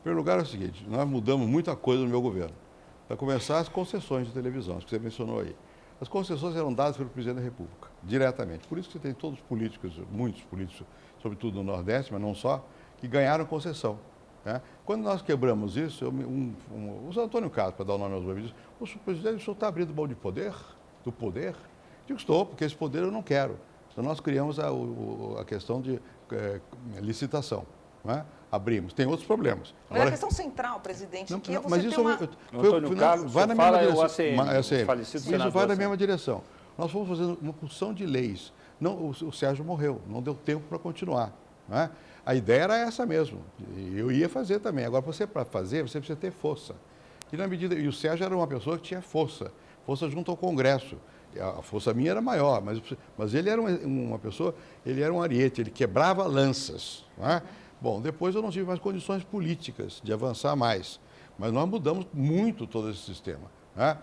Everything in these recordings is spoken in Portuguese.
Em primeiro lugar é o seguinte, nós mudamos muita coisa no meu governo. Para começar, as concessões de televisão, que você mencionou aí. As concessões eram dadas pelo presidente da República, diretamente. Por isso que você tem todos os políticos, muitos políticos, sobretudo no Nordeste, mas não só, que ganharam concessão. Né? Quando nós quebramos isso, o Zé Antônio Carlos, para dar o nome aos dois, disse, o senhor presidente, o senhor está abrindo mão de poder? Do poder? Digo, estou, porque esse poder eu não quero. Então nós criamos a questão de licitação. Né? Abrimos. Tem outros problemas. Mas agora, a questão central, presidente, que é você mas isso ter uma... Antônio Carlos, vai na mesma direção. Isso vai na mesma direção. Nós fomos fazendo uma porção de leis. Não, o Sérgio morreu, não deu tempo para continuar. Né? A ideia era essa mesmo. E eu ia fazer também. Agora, para fazer, você precisa ter força. E o Sérgio era uma pessoa que tinha força junto ao Congresso. A força minha era maior, mas ele era uma pessoa, ele era um ariete, ele quebrava lanças. Né? Bom, depois eu não tive mais condições políticas de avançar mais, mas nós mudamos muito todo esse sistema, né?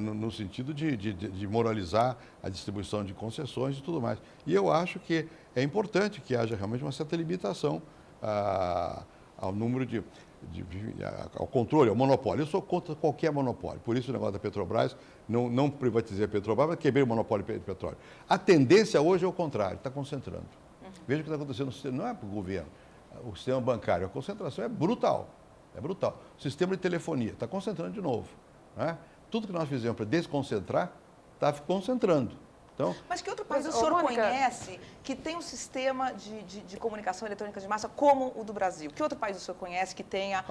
No sentido de moralizar a distribuição de concessões e tudo mais. E eu acho que é importante que haja realmente uma certa limitação ao número ao controle, ao monopólio. Eu sou contra qualquer monopólio, por isso o negócio da Petrobras, não privatizei a Petrobras, mas quebrei o monopólio de petróleo. A tendência hoje é o contrário, está concentrando. Veja o que está acontecendo no sistema, não é para o governo. O sistema bancário, a concentração é brutal. É brutal. O sistema de telefonia está concentrando de novo. Né? Tudo que nós fizemos para desconcentrar está concentrando. Então, mas que outro país o senhor conhece que tem um sistema de comunicação eletrônica de massa como o do Brasil? Que outro país o senhor conhece que tenha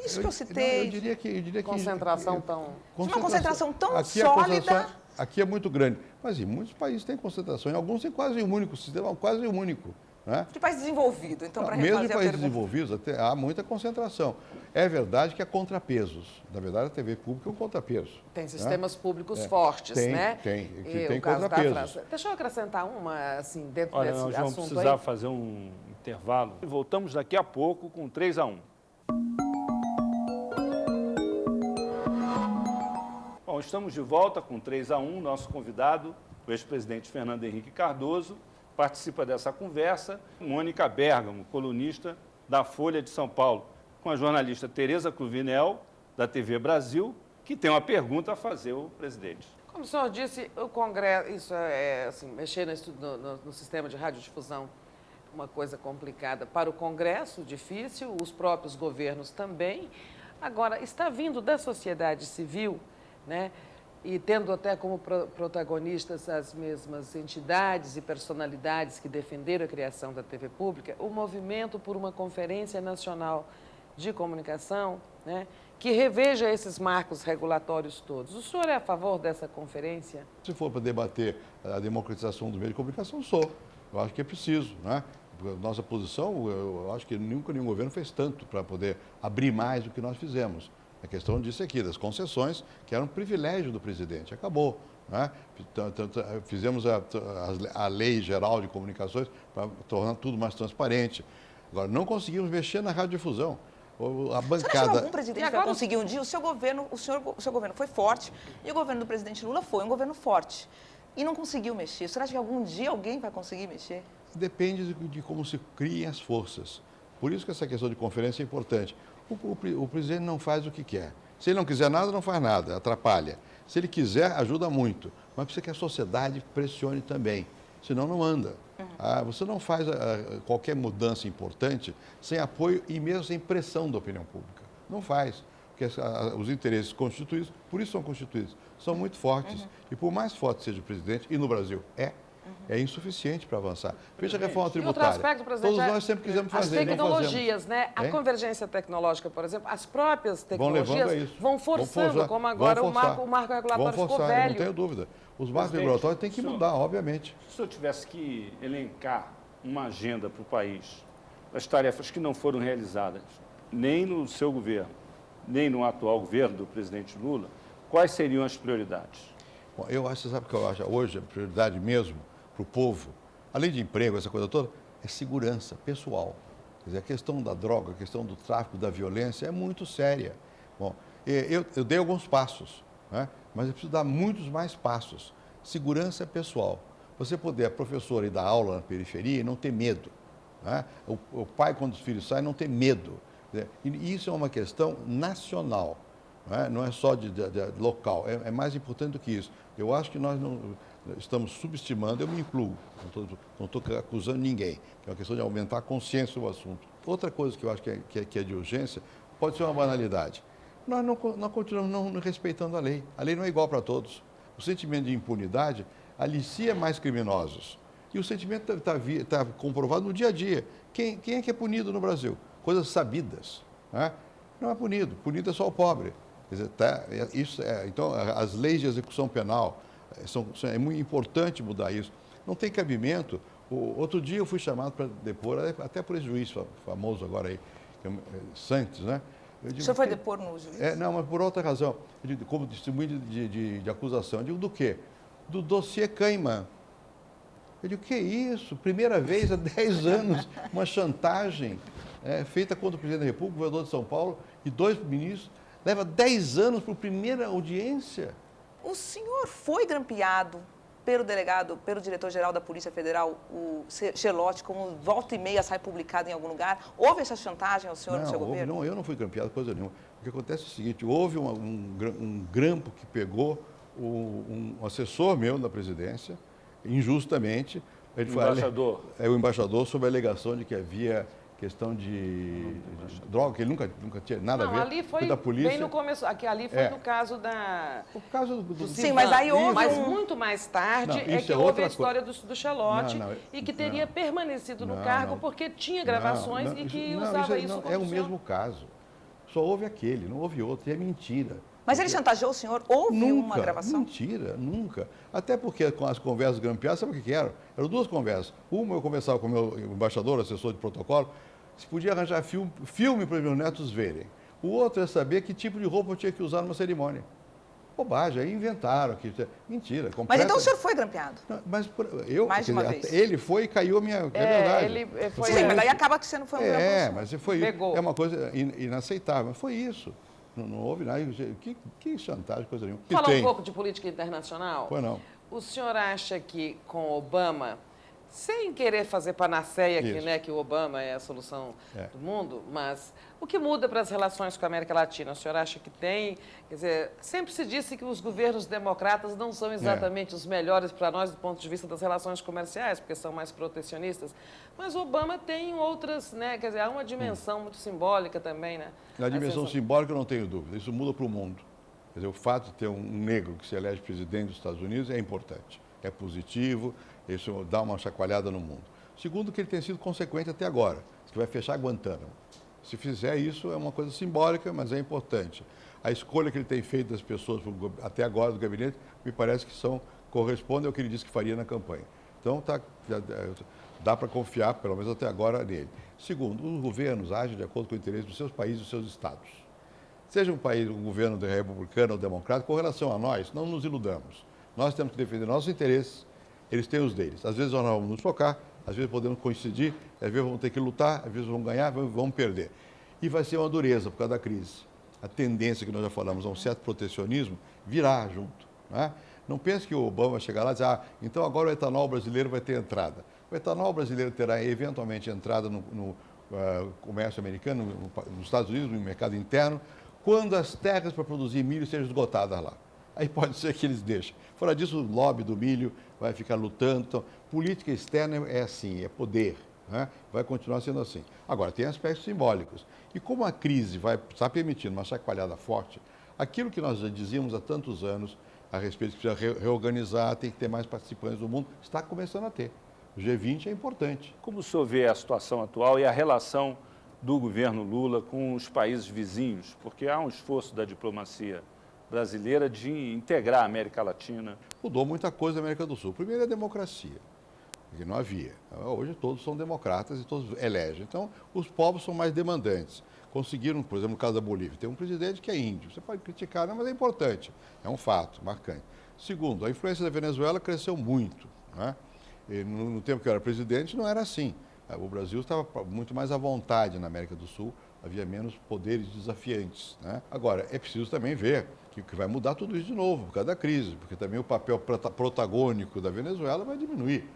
isso que eu citei? Eu diria que concentração tão... Uma concentração tão sólida. Aqui é muito grande. Mas em muitos países tem concentração. Em alguns tem quase um único sistema, quase um único. Né? De país desenvolvido, então, para refazer mesmo em países desenvolvidos há muita concentração. É verdade que há contrapesos. Na verdade, a TV pública é um contrapeso. Tem sistemas públicos fortes, né? Tem contrapesos. Deixa eu acrescentar uma, assim, dentro desse assunto aí. Nós vamos precisar fazer um intervalo. Voltamos daqui a pouco com 3-1. Bom, estamos de volta com 3-1. Nosso convidado, o ex-presidente Fernando Henrique Cardoso, participa dessa conversa, Mônica Bergamo, colunista da Folha de São Paulo, com a jornalista Tereza Cruvinel, da TV Brasil, que tem uma pergunta a fazer ao presidente. Como o senhor disse, o Congresso, isso é assim, mexer no sistema de radiodifusão, uma coisa complicada para o Congresso, difícil, os próprios governos também. Agora, está vindo da sociedade civil, né? E tendo até como protagonistas as mesmas entidades e personalidades que defenderam a criação da TV pública, o movimento por uma Conferência Nacional de Comunicação, né, que reveja esses marcos regulatórios todos. O senhor é a favor dessa conferência? Se for para debater a democratização do meio de comunicação, sou. Eu acho que é preciso, né? Nossa posição, eu acho que nunca nenhum governo fez tanto para poder abrir mais do que nós fizemos. A questão disso aqui, das concessões, que era um privilégio do presidente. Acabou. Né? Fizemos a Lei Geral de Comunicações para tornar tudo mais transparente. Agora, não conseguimos mexer na radiodifusão. A bancada... Você acha que algum presidente vai conseguir um dia? O seu governo foi forte e o governo do presidente Lula foi um governo forte. E não conseguiu mexer. Você acha que algum dia alguém vai conseguir mexer? Depende de como se criem as forças. Por isso que essa questão de conferência é importante. O presidente não faz o que quer. Se ele não quiser nada, não faz nada, atrapalha. Se ele quiser, ajuda muito. Mas precisa que a sociedade pressione também, senão não anda. Você não faz qualquer mudança importante sem apoio e mesmo sem pressão da opinião pública. Não faz, porque os interesses constituídos, por isso são constituídos, são muito fortes. E por mais forte seja o presidente, e no Brasil é insuficiente para avançar. Veja a reforma tributária. Outro aspecto, presidente, todos nós sempre quisemos fazer, as tecnologias, né? A convergência tecnológica, por exemplo, as próprias tecnologias vão forçando, como agora o marco regulatório ficou velho. Não tenho dúvida. Os marcos regulatórios têm que mudar, obviamente. Se o senhor tivesse que elencar uma agenda para o país, das tarefas que não foram realizadas, nem no seu governo, nem no atual governo do presidente Lula, quais seriam as prioridades? Bom, eu acho, você sabe o que eu acho hoje, a prioridade mesmo para o povo, além de emprego, essa coisa toda, é segurança pessoal. Quer dizer, a questão da droga, a questão do tráfico, da violência é muito séria. Bom, eu dei alguns passos, né? Mas eu preciso dar muitos mais passos. Segurança pessoal. Você poder, a professora, ir dar aula na periferia e não ter medo. Né? O pai, quando os filhos saem, não ter medo. E isso é uma questão nacional, não é só de local, é mais importante do que isso. Eu acho que nós não estamos subestimando, eu me incluo, não estou acusando ninguém, que é uma questão de aumentar a consciência sobre o assunto. Outra coisa que eu acho que é de urgência, pode ser uma banalidade. Nós continuamos não respeitando a lei. A lei não é igual para todos. O sentimento de impunidade alicia mais criminosos. E o sentimento está comprovado no dia a dia. Quem é que é punido no Brasil? Coisas sabidas. Né? Não é punido. Punido é só o pobre. Quer dizer, então, as leis de execução penal, é muito importante mudar isso. Não tem cabimento. Outro dia eu fui chamado para depor, até por esse juiz famoso agora aí, Santos, né? O senhor foi depor no juiz? Não, mas por outra razão. Como testemunho de acusação. Eu digo do quê? Do dossiê Caiman. Eu digo, que isso? Primeira vez há 10 anos, uma chantagem feita contra o presidente da República, o governador de São Paulo e 2 ministros. Leva 10 anos para a primeira audiência. O senhor foi grampeado pelo diretor-geral da Polícia Federal, o Gelotti, como volta e meia sai publicado em algum lugar? Houve essa chantagem ao senhor no seu governo? Não, eu não fui grampeado, coisa nenhuma. O que acontece é o seguinte, houve um grampo que pegou um assessor meu da presidência, injustamente. Ele foi embaixador? O embaixador, sob a alegação de que havia questão de droga, que ele nunca tinha nada a ver. Ali foi da polícia. bem no começo. Ali foi no caso da... O caso do Sim, mas aí houve... Mas muito mais tarde que houve a história do Chelotti e que teria permanecido no cargo porque tinha gravações e que usava isso como é o mesmo caso. Só houve aquele, não houve outro. E é mentira. Mas ele chantageou o senhor? Houve uma gravação? Mentira, nunca. Até porque com as conversas grampeadas, sabe o que eram? Eram 2 conversas. Uma, eu conversava com o meu embaixador, assessor de protocolo, se podia arranjar filme para os meus netos verem. O outro é saber que tipo de roupa eu tinha que usar numa cerimônia. Bobagem, aí inventaram. Mentira. Mas então o senhor foi grampeado? Não, mas mais de uma vez. Ele foi e caiu a minha... É verdade. Sim, mas aí acaba que você não foi um grampo. Mas foi isso. É uma coisa inaceitável. Mas foi isso. Não houve nada. Que chantagem, coisa nenhuma. Falar um pouco de política internacional? Pois não. O senhor acha que com Obama, sem querer fazer panaceia aqui, né, que o Obama é a solução do mundo, mas o que muda para as relações com a América Latina? O senhor acha que tem? Quer dizer, sempre se disse que os governos democratas não são exatamente os melhores para nós do ponto de vista das relações comerciais, porque são mais protecionistas, mas o Obama tem outras, né, quer dizer, há uma dimensão muito simbólica também, né? Na dimensão simbólica eu não tenho dúvida, isso muda para o mundo. Quer dizer, o fato de ter um negro que se elege presidente dos Estados Unidos é importante, é positivo, isso dá uma chacoalhada no mundo. Segundo, que ele tem sido consequente até agora, que vai fechar Guantánamo. Se fizer isso, é uma coisa simbólica, mas é importante. A escolha que ele tem feito das pessoas até agora do gabinete, me parece que corresponde ao que ele disse que faria na campanha. Então, dá para confiar, pelo menos até agora, nele. Segundo, os governos agem de acordo com o interesse dos seus países e dos seus estados. Seja um governo republicano ou democrático, com relação a nós, não nos iludamos. Nós temos que defender nossos interesses, eles têm os deles. Às vezes nós vamos nos focar, às vezes podemos coincidir, às vezes vamos ter que lutar, às vezes vamos ganhar, vamos perder. E vai ser uma dureza por causa da crise. A tendência que nós já falamos a um certo protecionismo virá junto. Né? Não pense que o Obama vai chegar lá e dizer, então agora o etanol brasileiro vai ter entrada. O etanol brasileiro terá eventualmente entrada no comércio americano, nos Estados Unidos, no mercado interno, quando as terras para produzir milho sejam esgotadas lá. Aí pode ser que eles deixem. Fora disso, o lobby do milho vai ficar lutando. Então, política externa é assim, é poder. Né? Vai continuar sendo assim. Agora, tem aspectos simbólicos. E como a crise está permitindo uma chacoalhada forte, aquilo que nós já dizíamos há tantos anos a respeito de que precisa reorganizar, tem que ter mais participantes do mundo, está começando a ter. O G20 é importante. Como o senhor vê a situação atual e a relação do governo Lula com os países vizinhos? Porque há um esforço da diplomacia brasileira de integrar a América Latina. Mudou muita coisa na América do Sul. Primeiro, a democracia, que não havia. Hoje todos são democratas e todos elegem. Então, os povos são mais demandantes. Conseguiram, por exemplo, no caso da Bolívia, ter um presidente que é índio. Você pode criticar, não, mas é importante. É um fato marcante. Segundo, a influência da Venezuela cresceu muito. Né? E no tempo que eu era presidente, não era assim. O Brasil estava muito mais à vontade na América do Sul, havia menos poderes desafiantes. Né? Agora, é preciso também ver que vai mudar tudo isso de novo, por causa da crise, porque também o papel protagônico da Venezuela vai diminuir.